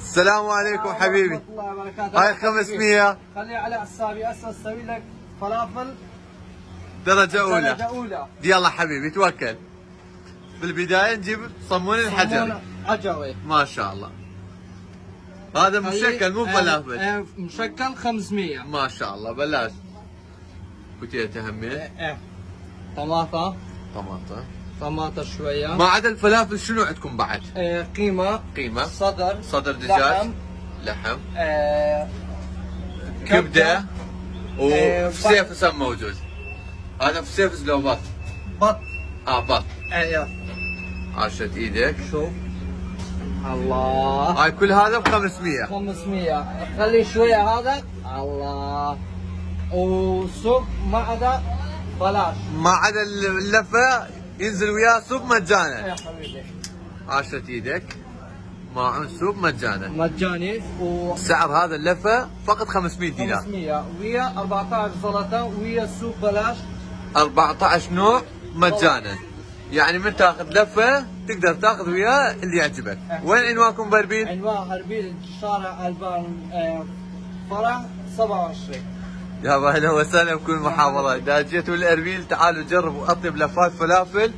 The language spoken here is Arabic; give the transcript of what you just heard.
السلام عليكم حبيبي. ورحمة الله وبركاته. هاي 500 خليها على حسابي هسه اسوي لك فلافل درجة أولى. درجة أولى. يلا حبيبي توكل. بالبداية نجيب صمون الحجري. حجري ما شاء الله. هذا مشكل مو فلافل. مشكل 500. ما شاء الله بلاش. بوتيتا همين. طماطة طماطة شوية. ما عدا الفلافل شنو عندكم بعد؟ قيمة صدر دجاج لحم كبدة وفسيفس هم موجود. هذا فسيفس لو بط؟ بط. بط. عاشت ايدك. شوف الله. هاي كل هذا ب 500. 500. خلي شوية هذا. الله. وسوق ما عدا بلاش. ما عدا اللفة ينزل وياه سوب مجانا. يا حبيبي. عاشت ايدك. ماعون سوب مجانا. مجاني سعر هذا اللفة فقط 500 دينار. 500 ويا 14 سلطة ويا سوق بلاش. 14 نوع مجانا. يعني من تاخذ لفة تقدر تاخذ وياه اللي يعجبك. وين عنوانكم باربيل؟ عنوان هربيل شارع البان فرع 27. يا اهلا وسهلا بكل محافظة. اذا جيتوا الاربيل تعالوا جربوا اطيب لفات فلافل